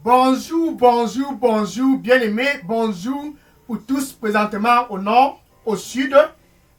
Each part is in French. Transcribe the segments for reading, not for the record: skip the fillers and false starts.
Bonjour, bonjour, bonjour, bien-aimés, bonjour pour tous présentement au nord, au sud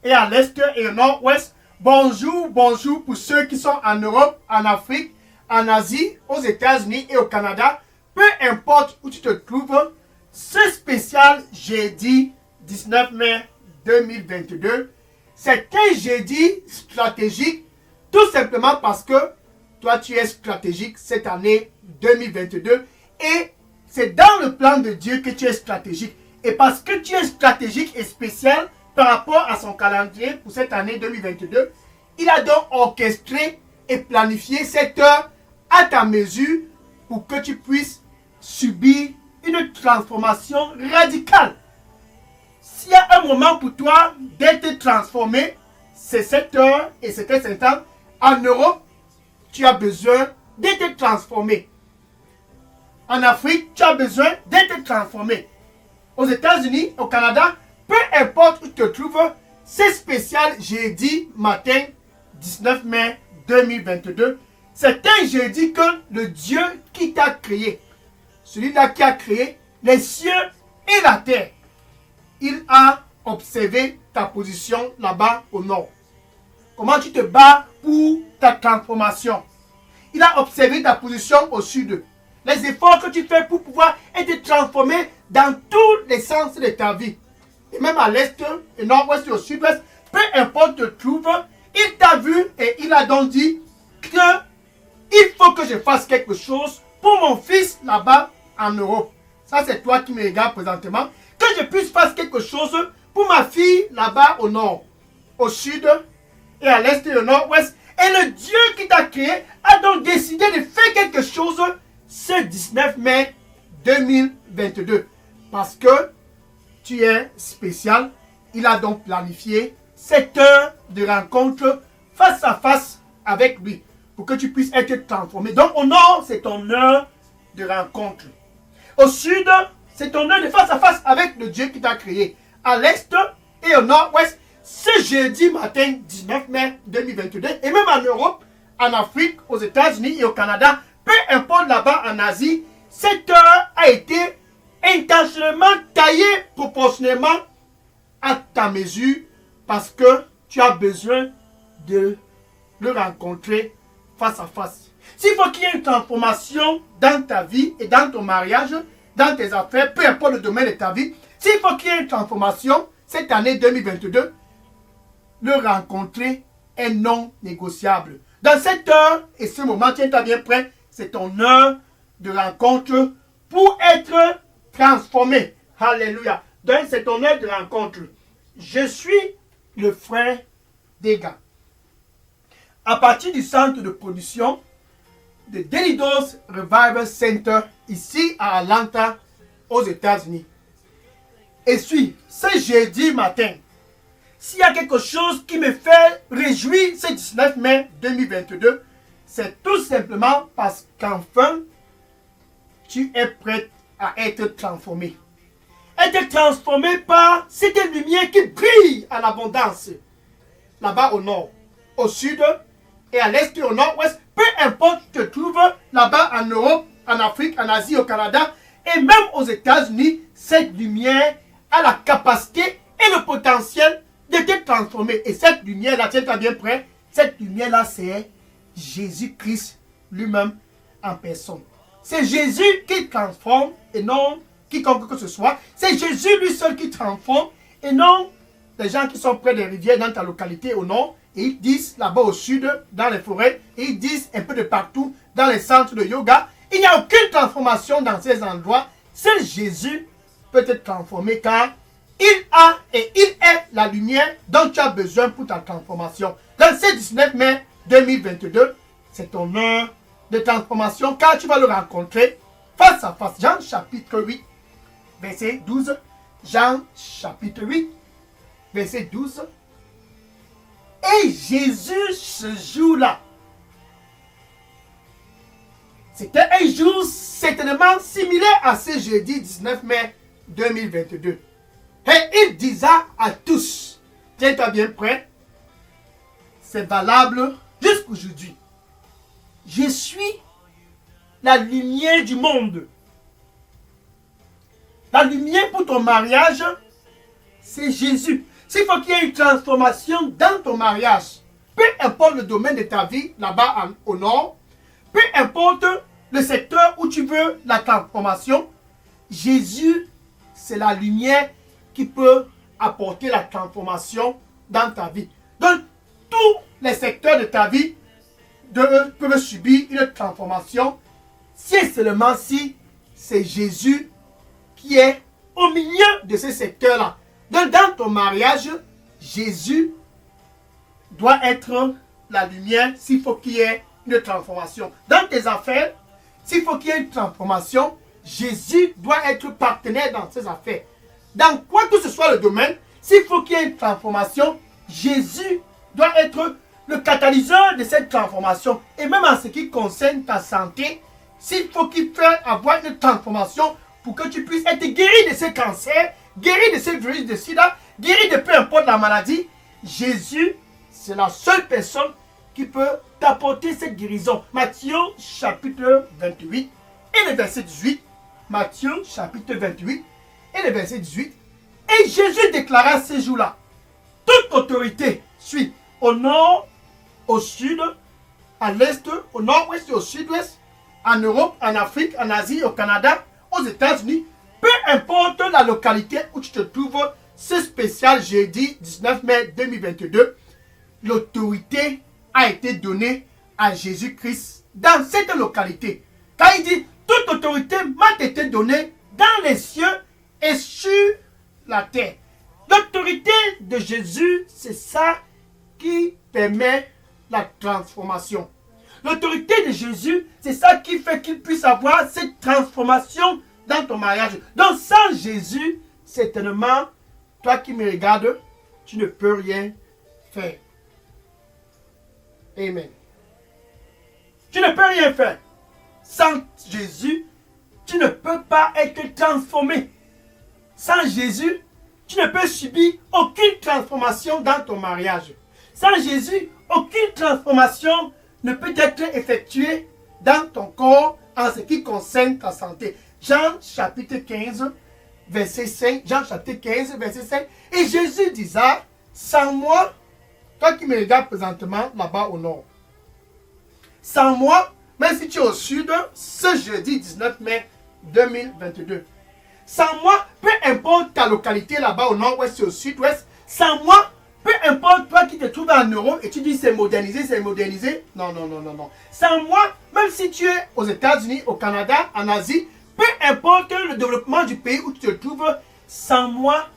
et à l'est et au nord-ouest. Bonjour, bonjour pour ceux qui sont en Europe, en Afrique, en Asie, aux États-Unis et au Canada. Peu importe où tu te trouves, ce spécial jeudi 19 mai 2022, c'est un jeudi stratégique tout simplement parce que toi tu es stratégique cette année 2022 et c'est dans le plan de Dieu que tu es stratégique. Et parce que tu es stratégique et spécial par rapport à son calendrier pour cette année 2022, il a donc orchestré et planifié cette heure à ta mesure pour que tu puisses subir une transformation radicale. S'il y a un moment pour toi d'être transformé, c'est cette heure et c'est cet temps. En Europe, tu as besoin d'être transformé. En Afrique, tu as besoin d'être transformé. Aux États-Unis, au Canada, peu importe où tu te trouves, c'est spécial jeudi matin 19 mai 2022. C'est un jeudi que le Dieu qui t'a créé, celui-là qui a créé les cieux et la terre, il a observé ta position là-bas au nord. Comment tu te bats pour ta transformation. Il a observé ta position au sud. Les efforts que tu fais pour pouvoir être transformé dans tous les sens de ta vie. Et même à l'est, au nord-ouest et au sud-ouest, peu importe où tu te trouves, il t'a vu et il a donc dit que il faut que je fasse quelque chose pour mon fils là-bas en Europe. Ça, c'est toi qui me regardes présentement. Que je puisse faire quelque chose pour ma fille là-bas au nord, au sud et à l'est et au nord-ouest. Et le Dieu qui t'a créé a donc décidé de faire quelque chose ce 19 mai 2022. Parce que tu es spécial, il a donc planifié cette heure de rencontre face à face avec lui. Pour que tu puisses être transformé. Donc au nord, c'est ton heure de rencontre. Au sud, c'est ton heure de face à face avec le Dieu qui t'a créé. À l'est et au nord-ouest, ce jeudi matin 19 mai 2022, et même en Europe, en Afrique, aux États-Unis et au Canada, peu importe là-bas en Asie, cette heure a été intentionnellement taillée proportionnellement à ta mesure parce que tu as besoin de le rencontrer face à face. S'il faut qu'il y ait une transformation dans ta vie et dans ton mariage, dans tes affaires, peu importe le domaine de ta vie, s'il faut qu'il y ait une transformation cette année 2022, le rencontrer est non négociable. Dans cette heure et ce moment, tiens-toi bien prêt, c'est ton heure de rencontre pour être transformé. Alléluia. Donc c'est ton heure de rencontre. Je suis le frère des gars. À partir du centre de production de Delidos Revival Center, ici à Atlanta, aux États-Unis. Et puis, ce jeudi matin, s'il y a quelque chose qui me fait réjouir ce 19 mai 2022, c'est tout simplement parce qu'enfin, tu es prêt à être transformé. Être transformé par cette lumière qui brille en abondance. Là-bas au nord, au sud et à l'est et au nord-ouest, peu importe où tu te trouves, là-bas en Europe, en Afrique, en Asie, au Canada et même aux États-Unis, cette lumière a la capacité et le potentiel de te transformer. Et cette lumière-là, tiens-toi bien prêt, cette lumière-là, c'est Jésus-Christ lui-même en personne. C'est Jésus qui transforme et non quiconque que ce soit. C'est Jésus lui seul qui transforme et non les gens qui sont près des rivières dans ta localité au nord. Et ils disent là-bas au sud, dans les forêts, et ils disent un peu de partout, dans les centres de yoga. Il n'y a aucune transformation dans ces endroits. Seul Jésus peut te transformer car il a et il est la lumière dont tu as besoin pour ta transformation. Dans ce 19 mai 2022, c'est ton heure de transformation car tu vas le rencontrer face à face. Jean chapitre 8, verset 12. Jean chapitre 8, verset 12. Et Jésus, ce jour-là, c'était un jour certainement similaire à ce jeudi 19 mai 2022. Et il disait à tous, tiens-toi bien prêt, c'est valable jusqu'aujourd'hui. Je suis la lumière du monde. La lumière pour ton mariage, c'est Jésus. S'il faut qu'il y ait une transformation dans ton mariage, peu importe le domaine de ta vie, là-bas au nord, peu importe le secteur où tu veux la transformation, Jésus, c'est la lumière qui peut apporter la transformation dans ta vie. Donc, tous les secteurs de ta vie peuvent subir une transformation si et seulement si c'est Jésus qui est au milieu de ces secteurs-là. Donc, dans ton mariage, Jésus doit être la lumière s'il faut qu'il y ait une transformation. Dans tes affaires, s'il faut qu'il y ait une transformation, Jésus doit être partenaire dans ces affaires. Dans quoi que ce soit le domaine, s'il faut qu'il y ait une transformation, Jésus doit être le catalyseur de cette transformation. Et même en ce qui concerne ta santé, s'il faut qu'il fasse avoir une transformation pour que tu puisses être guéri de ces cancers, guéri de ces virus de sida, guéri de peu importe la maladie, Jésus, c'est la seule personne qui peut t'apporter cette guérison. Matthieu chapitre 28 et le verset 18. Matthieu chapitre 28 et le verset 18. Et Jésus déclara ces jours-là: toute autorité suit au nord, au sud, à l'est, au nord-ouest et au sud-ouest, en Europe, en Afrique, en Asie, au Canada, aux États-Unis, peu importe la localité où tu te trouves, ce spécial jeudi 19 mai 2022, l'autorité a été donnée à Jésus-Christ dans cette localité. Car il dit, toute autorité m'a été donnée dans les cieux et sur la terre. L'autorité de Jésus, c'est ça qui permet la transformation. L'autorité de Jésus, c'est ça qui fait qu'il puisse avoir cette transformation dans ton mariage. Donc sans Jésus, certainement, toi qui me regardes, tu ne peux rien faire. Amen. Tu ne peux rien faire. Sans Jésus, tu ne peux pas être transformé. Sans Jésus, tu ne peux subir aucune transformation dans ton mariage. Sans Jésus, aucune transformation ne peut être effectuée dans ton corps en ce qui concerne ta santé. Jean chapitre 15, verset 5. Jean chapitre 15, verset 5. Et Jésus disait, sans moi, toi qui me regardes présentement là-bas au nord, sans moi, même si tu es au sud, ce jeudi 19 mai 2022, sans moi, peu importe ta localité là-bas au nord-ouest et au sud-ouest, sans moi, peu importe toi qui te trouves en Europe et tu dis c'est modernisé, c'est modernisé. Non, non, non, non, non. Sans moi, même si tu es aux États-Unis, au Canada, en Asie, peu importe le développement du pays où tu te trouves, sans moi,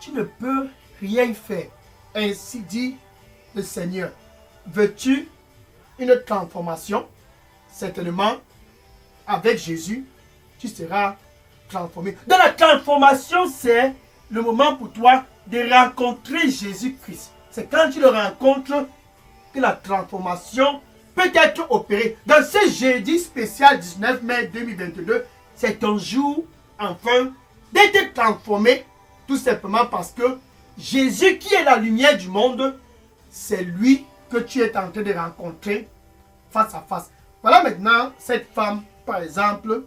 tu ne peux rien faire. Ainsi dit le Seigneur. Veux-tu une transformation? Certainement, avec Jésus, tu seras transformé. Dans la transformation, c'est le moment pour toi de rencontrer Jésus-Christ. C'est quand tu le rencontres que la transformation peut être opérée. Dans ce jeudi spécial 19 mai 2022, c'est ton jour, enfin, d'être transformé, tout simplement parce que Jésus, qui est la lumière du monde, c'est lui que tu es en train de rencontrer face à face. Voilà maintenant cette femme, par exemple,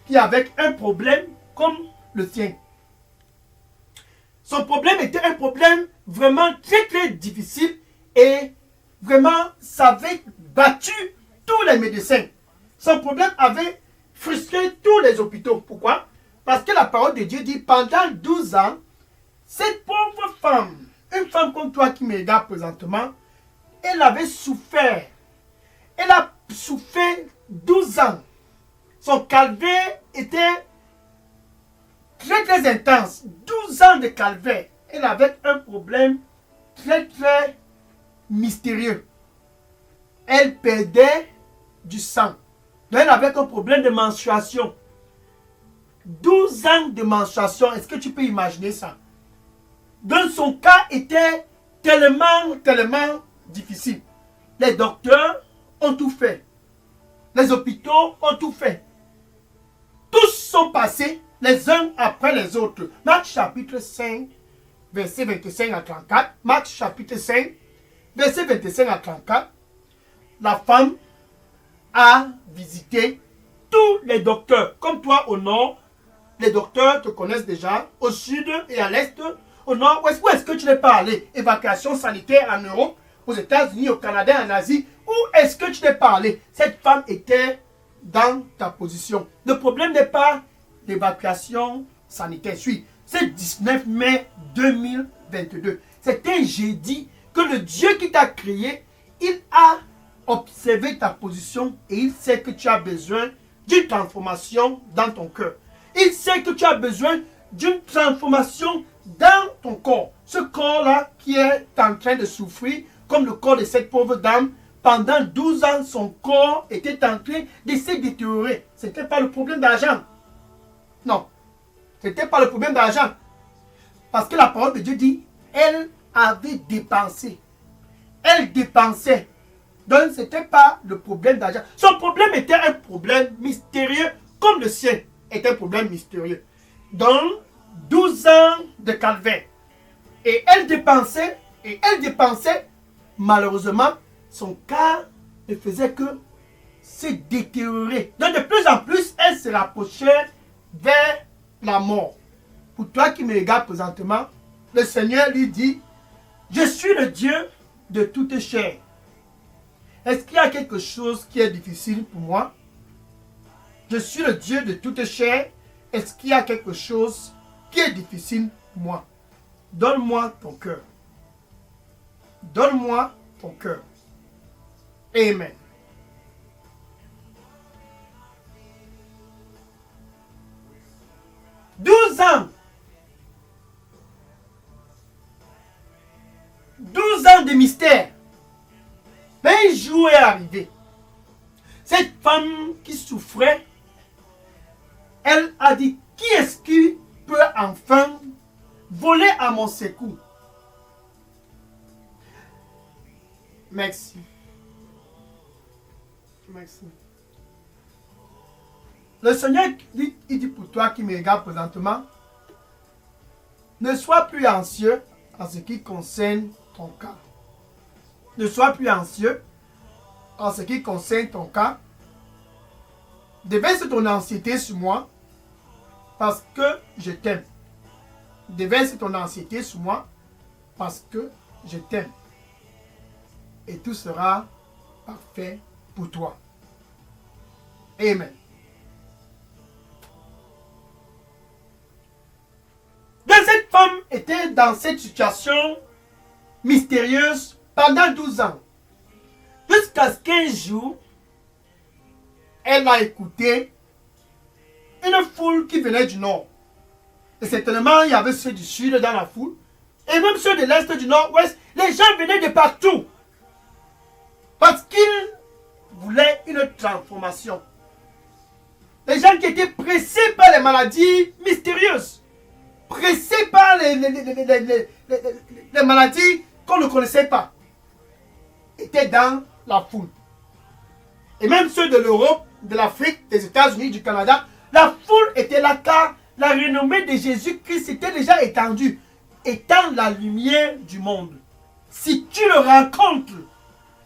qui avait un problème comme le tien. Son problème était un problème vraiment très très difficile et vraiment ça avait battu tous les médecins. Son problème avait frustré tous les hôpitaux. Pourquoi? Parce que la parole de Dieu dit pendant 12 ans, cette pauvre femme, une femme comme toi qui me regarde présentement, elle avait souffert. Elle a souffert 12 ans. Son calvaire était très très intense. 12 ans de calvaire. Elle avait un problème très très mystérieux. Elle perdait du sang. Donc elle avait un problème de menstruation. 12 ans de menstruation. Est-ce que tu peux imaginer ça? Donc son cas était tellement difficile. Les docteurs ont tout fait. Les hôpitaux ont tout fait. Tous sont passés les uns après les autres. Marc chapitre 5, verset 25 à 34. Marc chapitre 5, verset 25 à 34. La femme a visité tous les docteurs. Comme toi au nord, les docteurs te connaissent déjà, au sud et à l'est, au nord, où est-ce que tu n'es pas allé? Évacuation sanitaire en Europe, aux États-Unis, au Canada, en Asie, où est-ce que tu n'es pas allé? Cette femme était dans ta position. Le problème n'est pas l'évacuation sanitaire. C'est 19 mai 2022. C'est un jeudi que le Dieu qui t'a créé, il a observé ta position et il sait que tu as besoin d'une transformation dans ton cœur. Il sait que tu as besoin d'une transformation dans ton corps. Ce corps-là qui est en train de souffrir, comme le corps de cette pauvre dame, pendant 12 ans, son corps était en train de se détériorer. Ce n'était pas le problème d'argent. Non. Ce n'était pas le problème d'argent. Parce que la parole de Dieu dit, elle avait dépensé. Elle dépensait. Donc, ce n'était pas le problème d'argent. Son problème était un problème mystérieux, comme le sien est un problème mystérieux. Donc, 12 ans de calvaire. Et elle dépensait, malheureusement, son cas ne faisait que se détériorer. Donc, de plus en plus, elle se rapprochait vers la mort. Pour toi qui me regardes présentement, le Seigneur lui dit, je suis le Dieu de toute chair. Est-ce qu'il y a quelque chose qui est difficile pour moi? Je suis le Dieu de toute chair. Est-ce qu'il y a quelque chose qui est difficile pour moi? Donne-moi ton cœur. Donne-moi ton cœur. Amen. Douze ans. 12 ans de mystère. Un jour est arrivé. Cette femme qui souffrait, elle a dit, qui est-ce qui peut enfin voler à mon secours? Merci. Merci. Le Seigneur il dit pour toi qui me regarde présentement, ne sois plus anxieux en ce qui concerne ton cas. Ne sois plus anxieux en ce qui concerne ton cas. Déverse ton anxiété sur moi parce que je t'aime. Déverse ton anxiété sur moi parce que je t'aime. Et tout sera parfait pour toi. Amen. Donc cette femme était dans cette situation mystérieuse pendant 12 ans. Jusqu'à ce qu'un jour, elle a écouté une foule qui venait du nord. Et certainement, il y avait ceux du sud dans la foule. Et même ceux de l'est, du nord-ouest. Les gens venaient de partout. Parce qu'ils voulaient une transformation. Les gens qui étaient pressés par les maladies mystérieuses. Pressés par les maladies qu'on ne connaissait pas. Étaient dans la foule. Et même ceux de l'Europe, de l'Afrique, des États-Unis, du Canada, la foule était là car la renommée de Jésus-Christ était déjà étendue, étant la lumière du monde. Si tu le rencontres,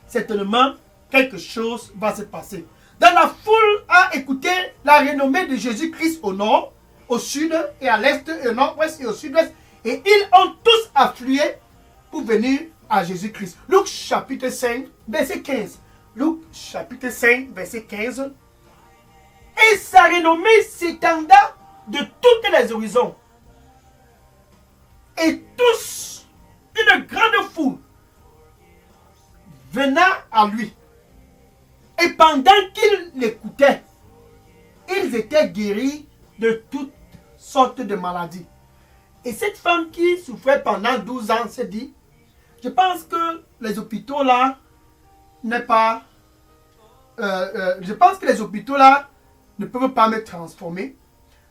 certainement quelque chose va se passer. Dans la foule a écouté la renommée de Jésus-Christ au nord, au sud et à l'est, et au nord-ouest et au sud-ouest. Et ils ont tous afflué pour venir à Jésus-Christ. Luc chapitre 5, verset 15. Luc chapitre 5, verset 15. Et sa renommée s'étenda de tous les horizons. Et tous, une grande foule, venant à lui. Et pendant qu'ils l'écoutaient, ils étaient guéris de toutes sortes de maladies. Et cette femme qui souffrait pendant 12 ans s'est dit, je pense que les hôpitaux là n'est pas... je pense que les hôpitaux là ne peuvent pas me transformer.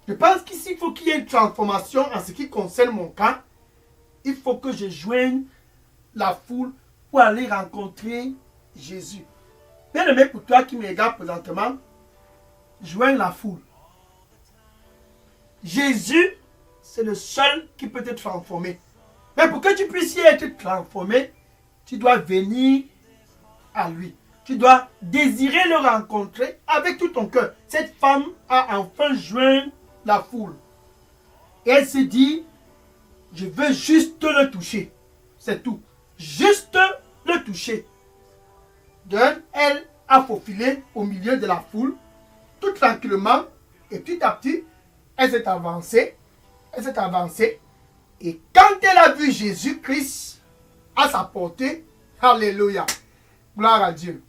Je pense qu'ici, il faut qu'il y ait une transformation en ce qui concerne mon cas. Il faut que je joigne la foule pour aller rencontrer Jésus. Bien aimé, pour toi qui me regarde présentement, joins la foule. Jésus, c'est le seul qui peut te transformer. Mais pour que tu puisses y être transformé, tu dois venir à lui. Tu dois désirer le rencontrer avec tout ton cœur. Cette femme a enfin joint la foule. Et elle s'est dit, je veux juste le toucher. C'est tout. Juste le toucher. Donc, elle a faufilé au milieu de la foule, tout tranquillement, et petit à petit, elle s'est avancée. Elle s'est avancée. Et quand elle a vu Jésus-Christ à sa portée, alléluia, gloire à Dieu.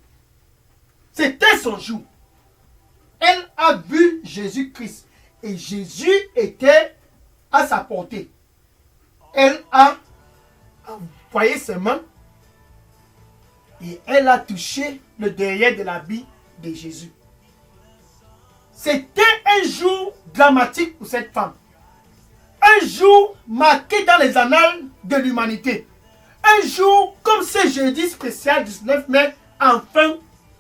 C'était son jour. Elle a vu Jésus-Christ. Et Jésus était à sa portée. Elle a envoyé ses mains et elle a touché le derrière de l'habit de Jésus. C'était un jour dramatique pour cette femme. Un jour marqué dans les annales de l'humanité. Un jour comme ce jeudi spécial 19 mai, enfin,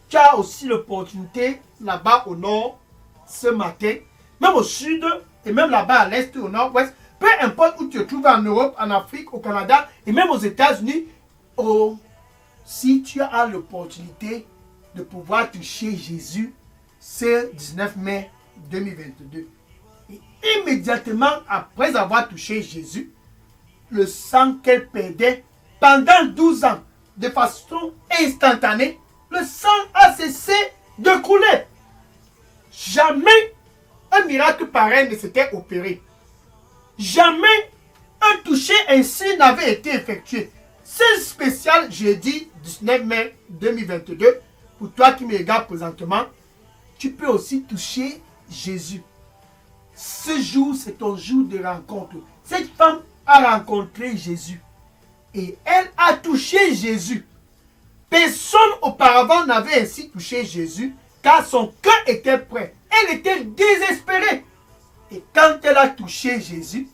tu as aussi l'opportunité là-bas au nord, ce matin, même au sud et même là-bas à l'est ou au nord-ouest, peu importe où tu te trouves en Europe, en Afrique, au Canada et même aux États-Unis, si tu as l'opportunité de pouvoir toucher Jésus ce 19 mai 2022. Et immédiatement après avoir touché Jésus, le sang qu'elle perdait pendant 12 ans, de façon instantanée, le sang a cessé de couler. Jamais un miracle pareil ne s'était opéré. Jamais un toucher ainsi n'avait été effectué. C'est spécial jeudi 19 mai 2022. Pour toi qui me regardes présentement, tu peux aussi toucher Jésus. Ce jour, c'est ton jour de rencontre. Cette femme a rencontré Jésus. Et elle a touché Jésus. Personne auparavant n'avait ainsi touché Jésus, car son cœur était prêt. Elle était désespérée. Et quand elle a touché Jésus,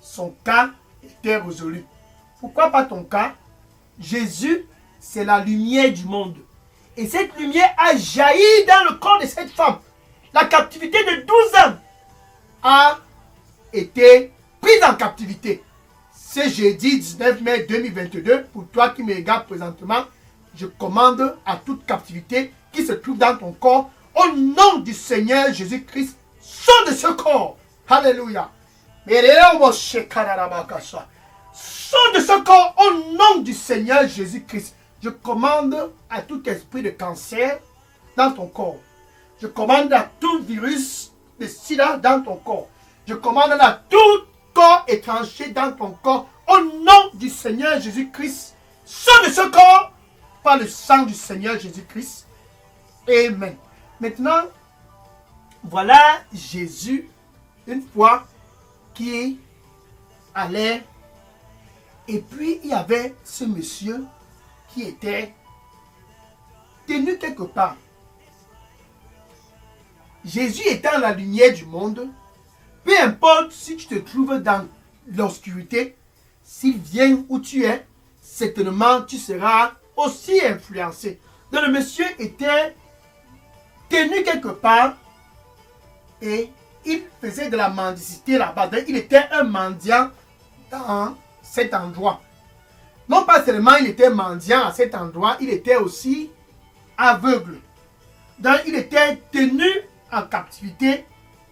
son cas était résolu. Pourquoi pas ton cas? Jésus, c'est la lumière du monde. Et cette lumière a jailli dans le corps de cette femme. La captivité de 12 ans a été prise en captivité. Ce jeudi 19 mai 2022, pour toi qui me regardes présentement, je commande à toute captivité qui se trouve dans ton corps, au nom du Seigneur Jésus-Christ, sors de ce corps. Alléluia. Sors de ce corps au nom du Seigneur Jésus-Christ. Je commande à tout esprit de cancer dans ton corps. Je commande à tout virus de sida dans ton corps. Je commande à tout corps étranger dans ton corps au nom du Seigneur Jésus-Christ. Sors de ce corps par le sang du Seigneur Jésus-Christ. Amen. Maintenant, voilà Jésus, une fois qui allait, et puis il y avait ce monsieur qui était tenu quelque part. Jésus étant la lumière du monde, peu importe si tu te trouves dans l'obscurité, s'il vient où tu es, certainement tu seras aussi influencé. Donc le monsieur était tenu quelque part et il faisait de la mendicité là-bas. Donc il était un mendiant dans cet endroit. Non pas seulement il était mendiant à cet endroit, il était aussi aveugle. Donc il était tenu en captivité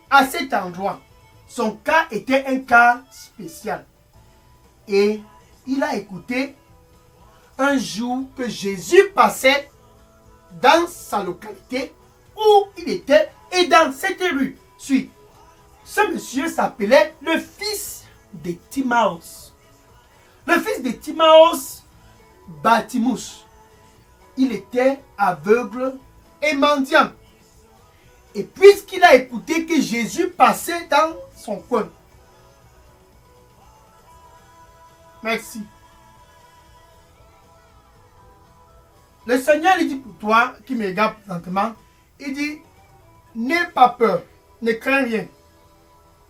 à cet endroit. Son cas était un cas spécial. Et il a écouté un jour que Jésus passait dans sa localité où il était et dans cette rue. Suit. Ce monsieur s'appelait le fils de Timaeus. Le fils de Timaeus, Bartimus. Il était aveugle et mendiant. Et puisqu'il a écouté que Jésus passait dans son coin. Merci. Le Seigneur lui dit pour toi qui me regarde présentement, il dit, n'aie pas peur, ne crains rien.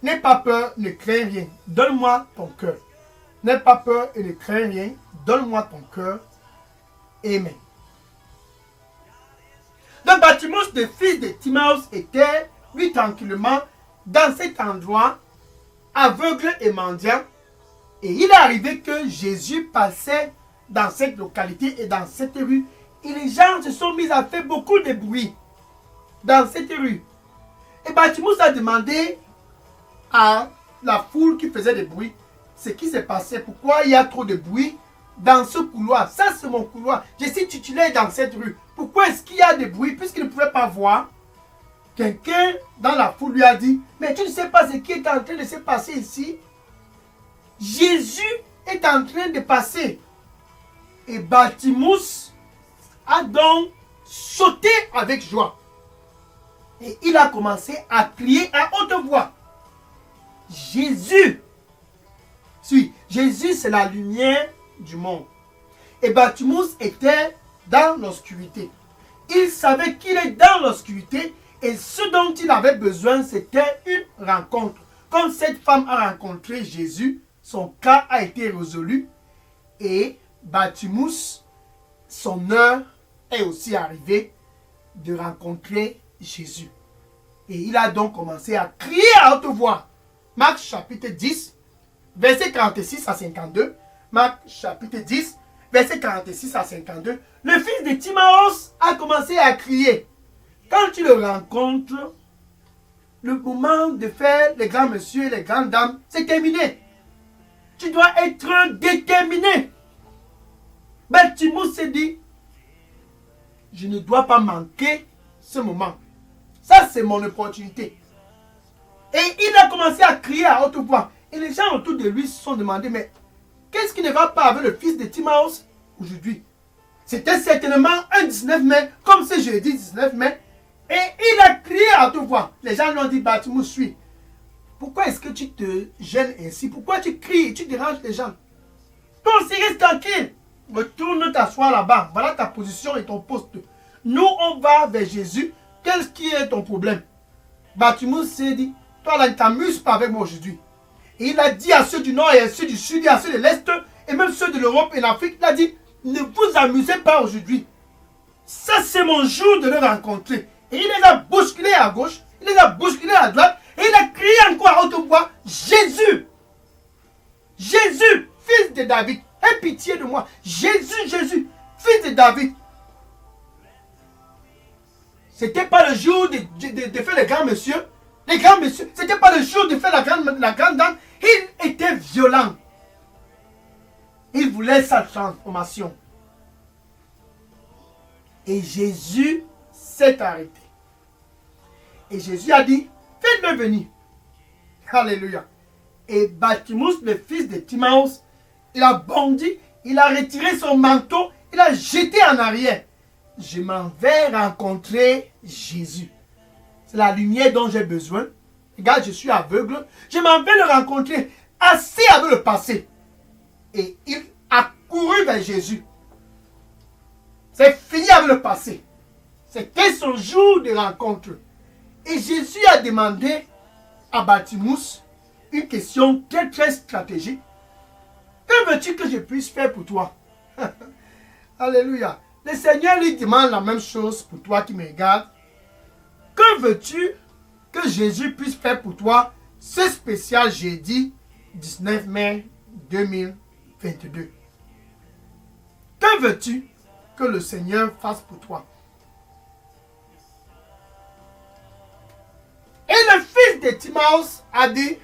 N'aie pas peur, ne crains rien. Donne-moi ton cœur. N'aie pas peur et ne crains rien. Donne-moi ton cœur. Amen. Donc Bartimus, le fils de Timaeus, était, lui, tranquillement, dans cet endroit, aveugle et mendiant. Et il est arrivé que Jésus passait dans cette localité et dans cette rue. Et les gens se sont mis à faire beaucoup de bruit dans cette rue. Et Bartimus a demandé à la foule qui faisait des bruits. Ce qui s'est passé, pourquoi il y a trop de bruit dans ce couloir? Ça, c'est mon couloir. Je suis titulaire dans cette rue. Pourquoi est-ce qu'il y a des bruits puisqu'il ne pouvait pas voir? Quelqu'un dans la foule lui a dit, mais tu ne sais pas ce qui est en train de se passer ici? Jésus est en train de passer. Et Bartimus a donc sauté avec joie. Et il a commencé à crier à haute voix. Jésus! Si, Jésus, c'est la lumière du monde. Et Bartimus était dans l'obscurité. Il savait qu'il est dans l'obscurité et ce dont il avait besoin, c'était une rencontre. Comme cette femme a rencontré Jésus, son cas a été résolu et Bartimus, son heure est aussi arrivée de rencontrer Jésus. Et il a donc commencé à crier à haute voix. Marc chapitre 10, verset 46 à 52. Marc chapitre 10, verset 46 à 52. Le fils de Timaeus a commencé à crier. Quand tu le rencontres, le moment de faire les grands messieurs et les grandes dames, c'est terminé. Tu dois être déterminé. Bartimus s'est dit, je ne dois pas manquer ce moment. Ça, c'est mon opportunité. Et il a commencé à crier à haute voix. Et les gens autour de lui se sont demandé, mais qu'est-ce qui ne va pas avec le fils de Timaeus aujourd'hui? C'était certainement un 19 mai, comme ce jeudi 19 mai. Et il a crié à haute voix. Les gens lui ont dit, Bartimus, suis. Pourquoi est-ce que tu te gênes ainsi? Pourquoi tu cries et tu déranges les gens? Toi aussi, reste tranquille. Retourne t'asseoir là-bas. Voilà ta position et ton poste. Nous, on va vers Jésus. Qu'est-ce qui est ton problème? Bartimus s'est dit, toi là, ne t'amuses pas avec moi aujourd'hui. Et il a dit à ceux du nord et à ceux du sud et à ceux de l'est, et même ceux de l'Europe et l'Afrique, il a dit, ne vous amusez pas aujourd'hui. Ça, c'est mon jour de le rencontrer. Et il les a bousculés à gauche, il les a bousculés à droite, et il a crié encore à haute voix, Jésus! Jésus, fils de David, aie pitié de moi. Jésus, Jésus, fils de David. C'était pas le jour de faire les grands messieurs. Les grands messieurs, c'était pas le jour de faire la grande dame. Il était violent. Il voulait sa transformation. Et Jésus s'est arrêté. Et Jésus a dit, faites-le venir. Alléluia. Et Bartimus, le fils de Timaeus, il a bondi, il a retiré son manteau, il a jeté en arrière. Je m'en vais rencontrer Jésus. C'est la lumière dont j'ai besoin. Regarde, je suis aveugle. Je m'en vais le rencontrer. Assez avec le passé. Et il a couru vers Jésus. C'est fini avec le passé. C'était son jour de rencontre. Et Jésus a demandé à Bartimus une question très très stratégique. Que veux-tu que je puisse faire pour toi? Alléluia. Le Seigneur lui demande la même chose pour toi qui me regarde. Que veux-tu que Jésus puisse faire pour toi ce spécial jeudi 19 mai 2022? Que veux-tu que le Seigneur fasse pour toi? Et le fils de Timaeus a dit,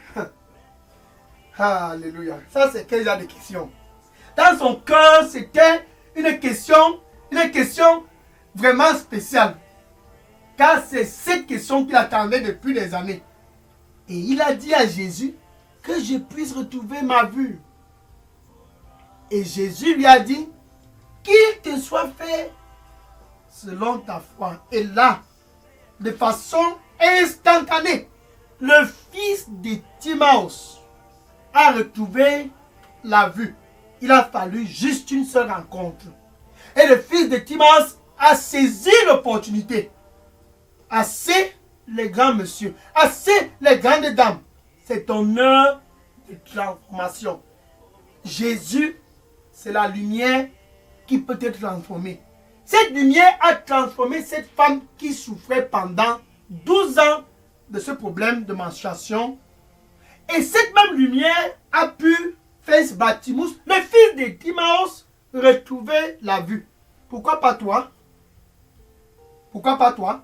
alléluia, ça c'est quel genre de question? Dans son cœur, c'était une question vraiment spéciale. Car c'est cette question qu'il attendait depuis des années. Et il a dit à Jésus que je puisse retrouver ma vue. Et Jésus lui a dit, qu'il te soit fait selon ta foi. Et là, de façon instantanée, le fils de Timaeus a retrouvé la vue. Il a fallu juste une seule rencontre. Et le fils de Timaeus a saisi l'opportunité. Assez les grands messieurs, assez les grandes dames. C'est ton heure de transformation. Jésus, c'est la lumière qui peut te transformer. Cette lumière a transformé cette femme qui souffrait pendant 12 ans de ce problème de menstruation. Et cette même lumière a pu faire Bartimus, le fils de Timaeus, retrouver la vue. Pourquoi pas toi? Pourquoi pas toi?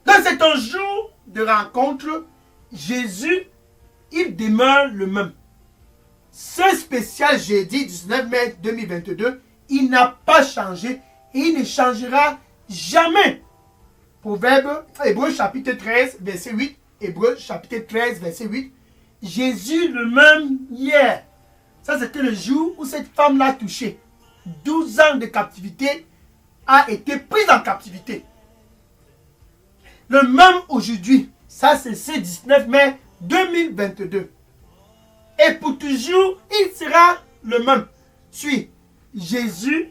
Donc c'est un jour de rencontre. Jésus il demeure le même. Ce spécial jeudi 19 mai 2022, il n'a pas changé et il ne changera jamais. Proverbe, Hébreux chapitre 13, verset 8. Hébreux chapitre 13, verset 8. Jésus le même hier. Ça, c'était le jour où cette femme l'a touché. 12 ans de captivité a été prise en captivité. Le même aujourd'hui. Ça, c'est ce 19 mai 2022. Et pour toujours, il sera le même. Suis, Jésus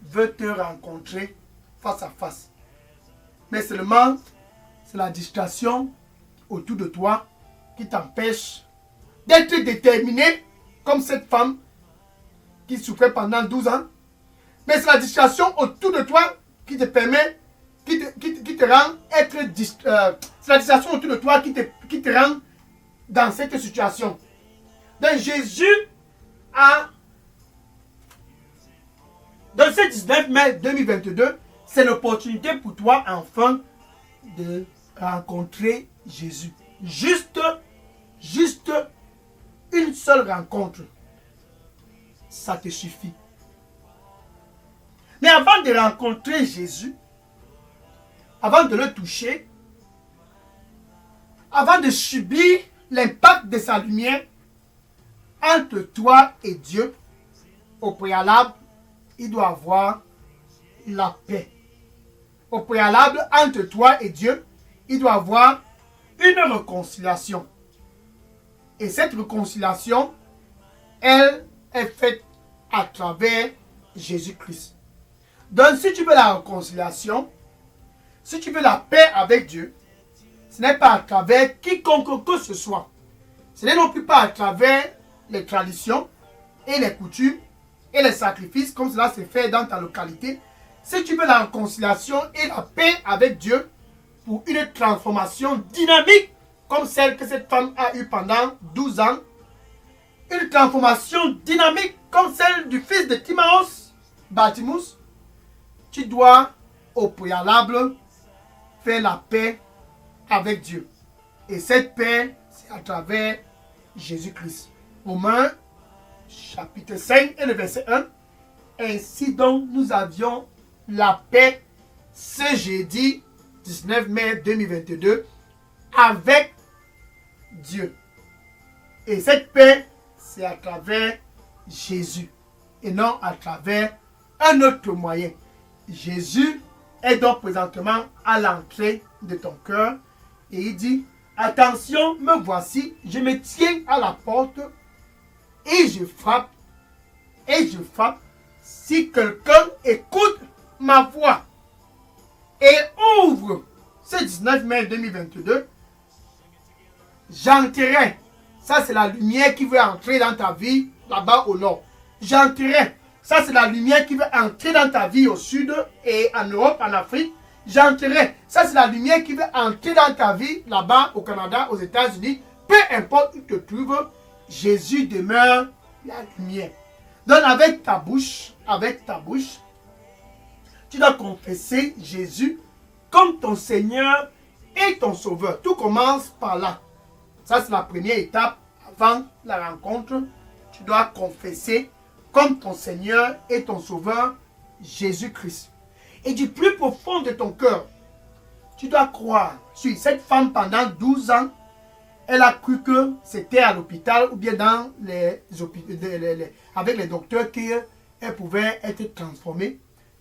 veut te rencontrer face à face. Mais seulement, c'est la distraction autour de toi qui t'empêche d'être déterminé comme cette femme qui souffrait pendant 12 ans. Mais c'est la distraction autour de toi qui te permet, qui te rend être c'est la distraction autour de toi qui te rend dans cette situation. Donc Jésus a, dans ce 19 mai 2022, c'est l'opportunité pour toi enfin de rencontrer Jésus. Juste une seule rencontre. Ça te suffit. Mais avant de rencontrer Jésus, avant de le toucher, avant de subir l'impact de sa lumière, entre toi et Dieu, au préalable, il doit avoir la paix. Au préalable, entre toi et Dieu, il doit avoir une réconciliation. Et cette réconciliation, elle est faite à travers Jésus-Christ. Donc, si tu veux la réconciliation, si tu veux la paix avec Dieu, ce n'est pas à travers quiconque que ce soit. Ce n'est non plus pas à travers les traditions et les coutumes et les sacrifices comme cela se fait dans ta localité. Si tu veux la réconciliation et la paix avec Dieu pour une transformation dynamique comme celle que cette femme a eue pendant 12 ans, une transformation dynamique comme celle du fils de Timaeus, Bartimus, tu dois au préalable faire la paix avec Dieu. Et cette paix, c'est à travers Jésus-Christ. Romains, chapitre 5 et le verset 1. Ainsi donc, nous avions la paix ce jeudi 19 mai 2022 avec Dieu. Et cette paix, c'est à travers Jésus et non à travers un autre moyen. Jésus est donc présentement à l'entrée de ton cœur et il dit, attention, me voici, je me tiens à la porte et je frappe. Si quelqu'un écoute ma voix et ouvre ce 19 mai 2022, j'entrerai. Ça, c'est la lumière qui veut entrer dans ta vie là-bas au nord. J'entrerai. Ça, c'est la lumière qui veut entrer dans ta vie au sud et en Europe, en Afrique. J'entrerai. Ça, c'est la lumière qui veut entrer dans ta vie là-bas au Canada, aux États-Unis. Peu importe où tu te trouves, Jésus demeure la lumière. Donc, avec ta bouche, tu dois confesser Jésus comme ton Seigneur et ton Sauveur. Tout commence par là. Ça, c'est la première étape avant la rencontre. Tu dois confesser comme ton Seigneur et ton Sauveur, Jésus-Christ. Et du plus profond de ton cœur, tu dois croire. Sur cette femme pendant 12 ans, elle a cru que c'était à l'hôpital ou bien dans avec les docteurs qu'elle pouvait être transformée.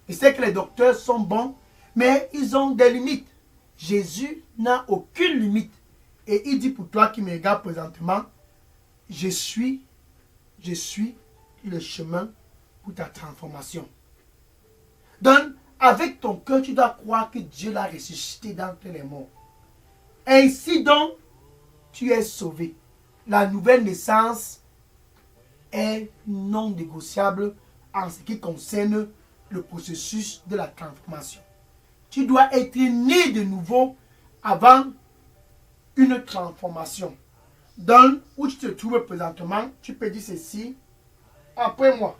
Et c'est que les docteurs sont bons, mais ils ont des limites. Jésus n'a aucune limite. Et il dit pour toi qui me regarde présentement, je suis le chemin pour ta transformation. Donc, avec ton cœur, tu dois croire que Dieu l'a ressuscité d'entre les morts. Ainsi donc, tu es sauvé. La nouvelle naissance est non négociable en ce qui concerne le processus de la transformation. Tu dois être né de nouveau avant une transformation. Dans où tu te trouves présentement, tu peux dire ceci après moi.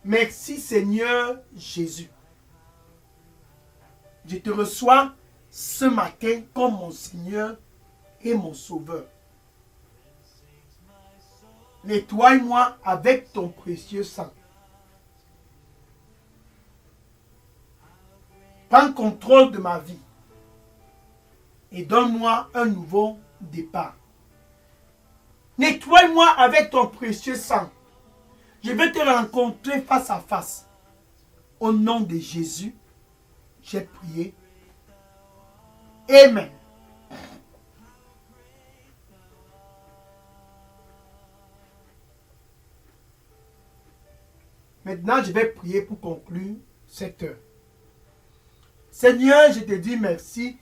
Merci Seigneur Jésus. Je te reçois ce matin comme mon Seigneur et mon sauveur. Nettoie-moi avec ton précieux sang. Prends contrôle de ma vie et donne-moi un nouveau départ. Nettoie-moi avec ton précieux sang. Je vais te rencontrer face à face. Au nom de Jésus, j'ai prié. Amen. Maintenant, je vais prier pour conclure cette heure. Seigneur, je te dis merci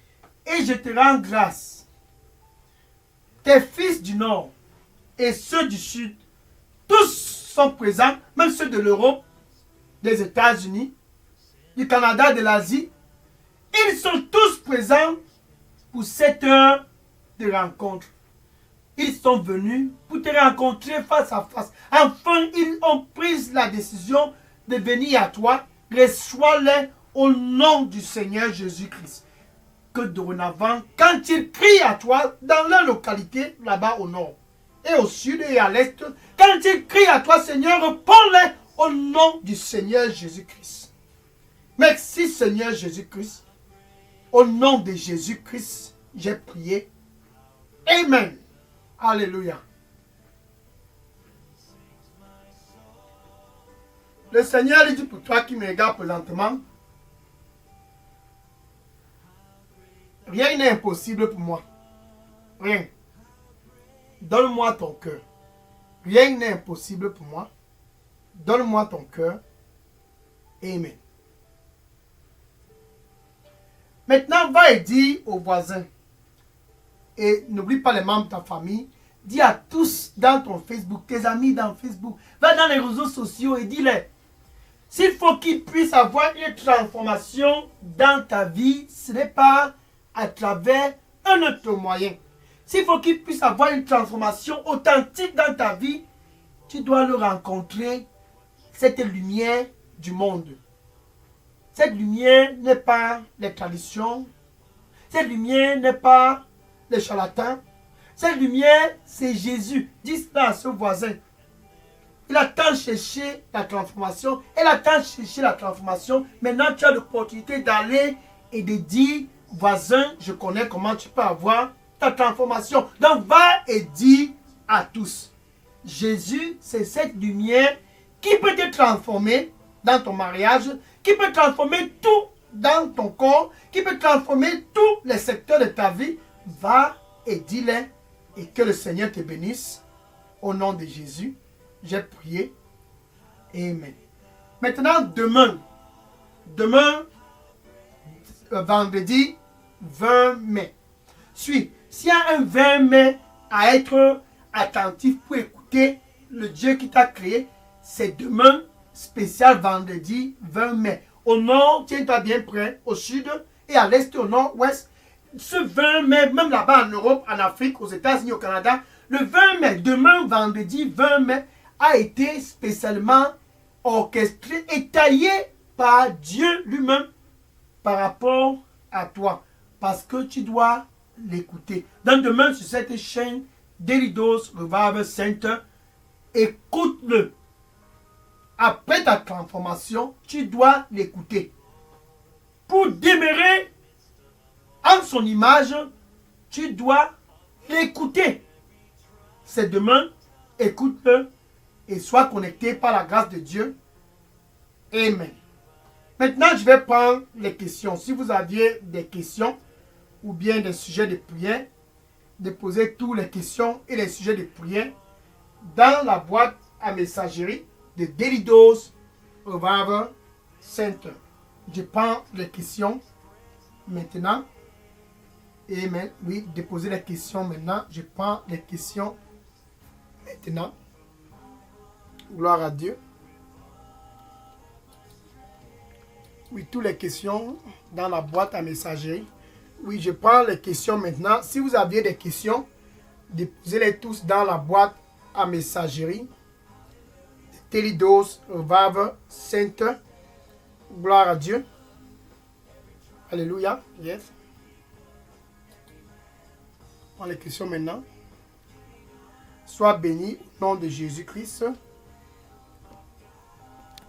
et je te rends grâce. Tes fils du Nord et ceux du Sud, tous sont présents, même ceux de l'Europe, des États-Unis, du Canada, de l'Asie. Ils sont tous présents pour cette heure de rencontre. Ils sont venus pour te rencontrer face à face. Enfin, ils ont pris la décision de venir à toi. Reçois-les au nom du Seigneur Jésus-Christ. Que dorénavant, quand ils crient à toi dans leur localité, là-bas au nord, et au sud et à l'est, quand ils crient à toi, Seigneur, réponds-les au nom du Seigneur Jésus-Christ. Merci Seigneur Jésus-Christ. Au nom de Jésus-Christ, j'ai prié. Amen. Alléluia. Le Seigneur dit pour toi qui me regarde présentement, rien n'est impossible pour moi. Rien. Donne-moi ton cœur. Rien n'est impossible pour moi. Donne-moi ton cœur. Amen. Maintenant, va et dis aux voisins. Et n'oublie pas les membres de ta famille. Dis à tous dans ton Facebook, tes amis dans Facebook. Va dans les réseaux sociaux et dis-les. S'il faut qu'ils puissent avoir une transformation dans ta vie, ce n'est pas à travers un autre moyen. S'il faut qu'ils puissent avoir une transformation authentique dans ta vie, tu dois le rencontrer, cette lumière du monde. Cette lumière n'est pas les traditions. Cette lumière n'est pas les charlatans. Cette lumière, c'est Jésus. Dis cela à ce voisin. Il a tant cherché la transformation. Elle a tant cherché la transformation. Maintenant, tu as l'opportunité d'aller et de dire, voisin, je connais comment tu peux avoir ta transformation. Donc, va et dis à tous. Jésus, c'est cette lumière qui peut te transformer dans ton mariage, qui peut transformer tout dans ton corps, qui peut transformer tous les secteurs de ta vie. Va et dis-les et que le Seigneur te bénisse. Au nom de Jésus, j'ai prié. Amen. Maintenant, demain, vendredi 20 mai. S'il y a un 20 mai à être attentif pour écouter le Dieu qui t'a créé, c'est demain, spécial vendredi 20 mai. Au nord, tiens-toi bien prêt, au sud et à l'est, au nord-ouest. Ce 20 mai, même là-bas en Europe, en Afrique, aux États-Unis, au Canada, le 20 mai, demain, vendredi 20 mai, a été spécialement orchestré et taillé par Dieu lui-même par rapport à toi. Parce que tu dois l'écouter. Donc demain, sur cette chaîne, Daily Dose Revival Center, écoute-le. Après ta transformation, tu dois l'écouter. Pour demeurer en son image, tu dois l'écouter. C'est demain, écoute-le et sois connecté par la grâce de Dieu. Amen. Maintenant, je vais prendre les questions. Si vous aviez des questions ou bien des sujets de prière, déposez toutes les questions et les sujets de prière dans la boîte à messagerie de Daily Dose Revival Center. Je prends les questions maintenant. Amen. Oui, déposez les questions maintenant. Je prends les questions maintenant. Gloire à Dieu. Oui, toutes les questions dans la boîte à messagerie. Oui, je prends les questions maintenant. Si vous aviez des questions, déposez-les tous dans la boîte à messagerie. Daily Dose Revival Center. Gloire à Dieu. Alléluia. Yes. Prends les questions maintenant. Sois béni au nom de Jésus-Christ.